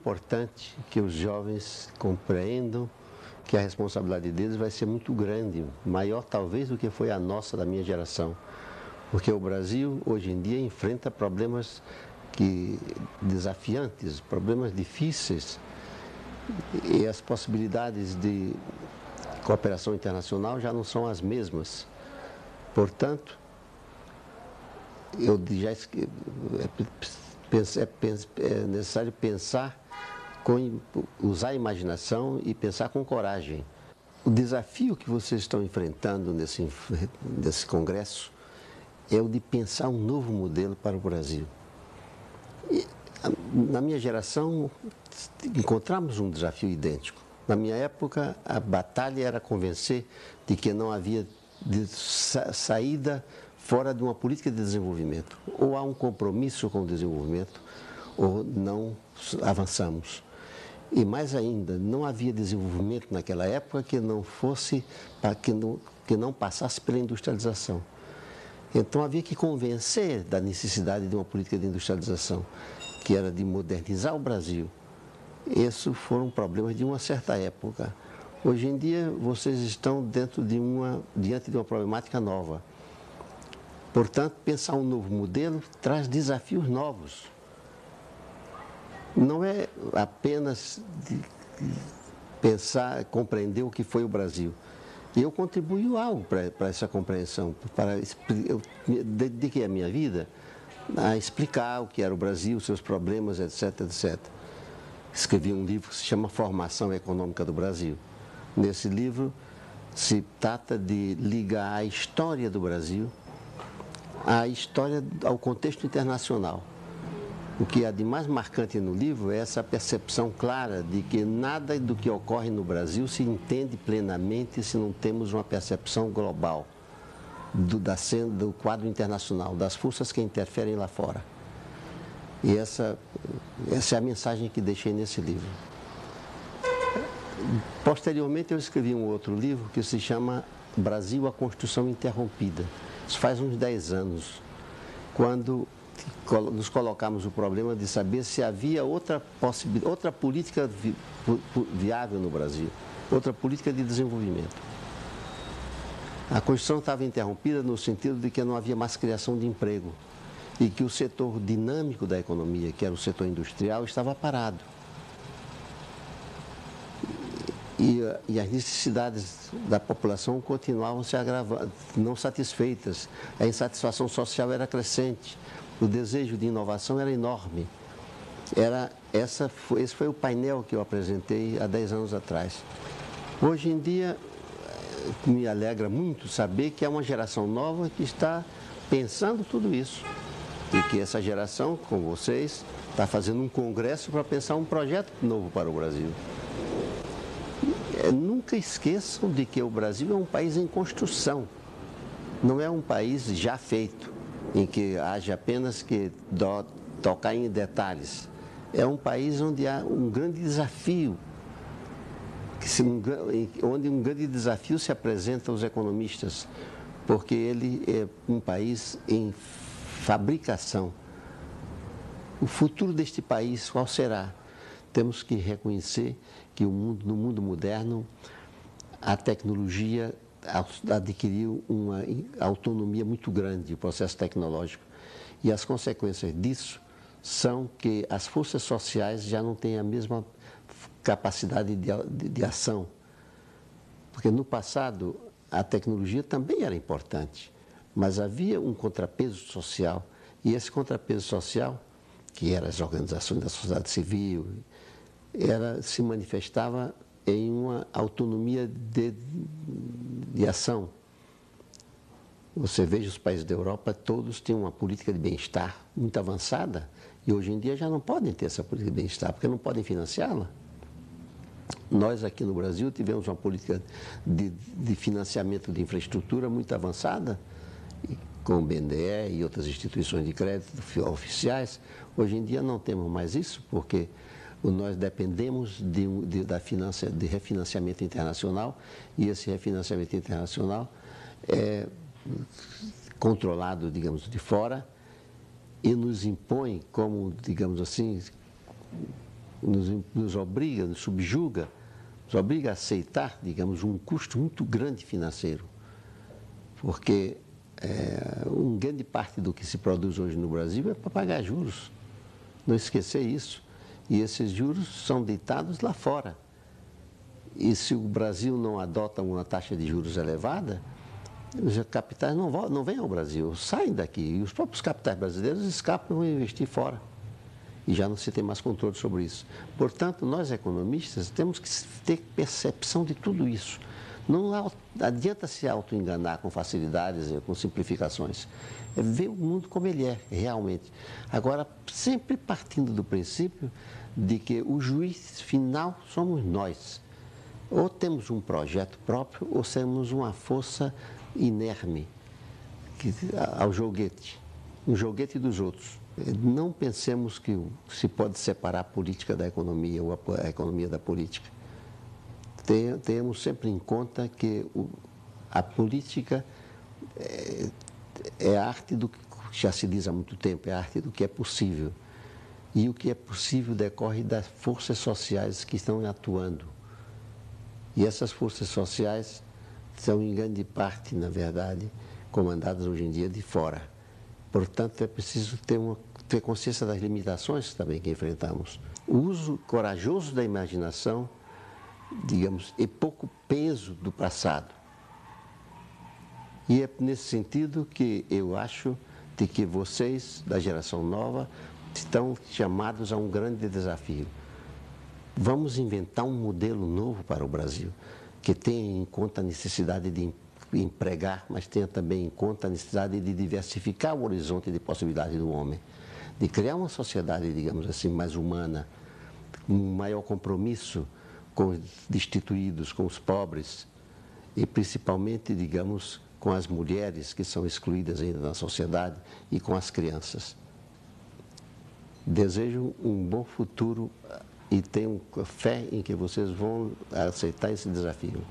importante que os jovens compreendam que a responsabilidade deles vai ser muito grande, maior talvez do que foi a nossa, da minha geração. Porque o Brasil, hoje em dia, enfrenta problemas desafiantes, problemas difíceis, e as possibilidades de cooperação internacional já não são as mesmas. Portanto, é necessário pensar, usar a imaginação e pensar com coragem. O desafio que vocês estão enfrentando nesse congresso é o de pensar um novo modelo para o Brasil. Na minha geração, encontramos um desafio idêntico. Na minha época, a batalha era convencer de que não havia saída fora de uma política de desenvolvimento. Ou há um compromisso com o desenvolvimento, ou não avançamos. E mais ainda, não havia desenvolvimento naquela época que não passasse pela industrialização. Então havia que convencer da necessidade de uma política de industrialização, que era de modernizar o Brasil. Esses foram problemas de uma certa época. Hoje em dia, vocês estão diante de uma problemática nova. Portanto, pensar um novo modelo traz desafios novos. Não é apenas pensar, compreender o que foi o Brasil. E eu contribuí algo para essa compreensão. Eu dediquei a minha vida a explicar o que era o Brasil, seus problemas, etc, etc. Escrevi um livro que se chama Formação Econômica do Brasil. Nesse livro se trata de ligar a história do Brasil ao contexto internacional. O que há de mais marcante no livro é essa percepção clara de que nada do que ocorre no Brasil se entende plenamente se não temos uma percepção global do quadro internacional, das forças que interferem lá fora. E essa é a mensagem que deixei nesse livro. Posteriormente, eu escrevi um outro livro que se chama Brasil, a Construção Interrompida. Isso faz uns 10 anos, quando nos colocamos o problema de saber se havia outra política viável no Brasil, outra política de desenvolvimento. A construção estava interrompida no sentido de que não havia mais criação de emprego e que o setor dinâmico da economia, que era o setor industrial, estava parado. E as necessidades da população continuavam se agravando, não satisfeitas. A insatisfação social era crescente. O desejo de inovação era enorme. Esse foi o painel que eu apresentei há 10 anos atrás. Hoje em dia, me alegra muito saber que é uma geração nova que está pensando tudo isso. E que essa geração, com vocês, está fazendo um congresso para pensar um projeto novo para o Brasil. Nunca esqueçam de que o Brasil é um país em construção. Não é um país já feito, em que haja apenas que tocar em detalhes. É um país onde há um grande desafio, onde um grande desafio se apresenta aos economistas, porque ele é um país em fabricação. O futuro deste país, qual será? Temos que reconhecer que no mundo moderno, a tecnologia adquiriu uma autonomia muito grande, o processo tecnológico. E as consequências disso são que as forças sociais já não têm a mesma capacidade de ação. Porque no passado, a tecnologia também era importante, mas havia um contrapeso social. E esse contrapeso social, que eram as organizações da sociedade civil, se manifestava em uma autonomia de ação. Você veja os países da Europa, todos têm uma política de bem-estar muito avançada e hoje em dia já não podem ter essa política de bem-estar, porque não podem financiá-la. Nós aqui no Brasil tivemos uma política de financiamento de infraestrutura muito avançada, com o BNDE e outras instituições de crédito oficiais. Hoje em dia não temos mais isso, porque nós dependemos de refinanciamento internacional e esse refinanciamento internacional é controlado, digamos, de fora e nos impõe como, digamos assim, nos obriga, nos subjuga, nos obriga a aceitar, digamos, um custo muito grande financeiro. Porque uma grande parte do que se produz hoje no Brasil é para pagar juros. Não esquecer isso. E esses juros são deitados lá fora. E se o Brasil não adota uma taxa de juros elevada, os capitais não vêm ao Brasil, saem daqui. E os próprios capitais brasileiros escapam e vão investir fora. E já não se tem mais controle sobre isso. Portanto, nós economistas temos que ter percepção de tudo isso. Não adianta se auto-enganar com facilidades, com simplificações. É ver o mundo como ele é, realmente. Agora, sempre partindo do princípio de que o juiz final somos nós. Ou temos um projeto próprio, ou somos uma força inerme ao joguete, um joguete dos outros. Não pensemos que se pode separar a política da economia ou a economia da política. Tenhamos sempre em conta que a política é a arte do que já se diz há muito tempo, é a arte do que é possível. E o que é possível decorre das forças sociais que estão atuando. E essas forças sociais são, em grande parte, na verdade, comandadas hoje em dia de fora. Portanto, é preciso ter consciência das limitações também que enfrentamos. O uso corajoso da imaginação, digamos, e pouco peso do passado. E é nesse sentido que eu acho de que vocês, da geração nova, estão chamados a um grande desafio. Vamos inventar um modelo novo para o Brasil, que tenha em conta a necessidade de empregar, mas tenha também em conta a necessidade de diversificar o horizonte de possibilidade do homem, de criar uma sociedade, digamos assim, mais humana, um maior compromisso com os destituídos, com os pobres e principalmente, digamos, com as mulheres que são excluídas ainda na sociedade e com as crianças. Desejo um bom futuro e tenho fé em que vocês vão aceitar esse desafio.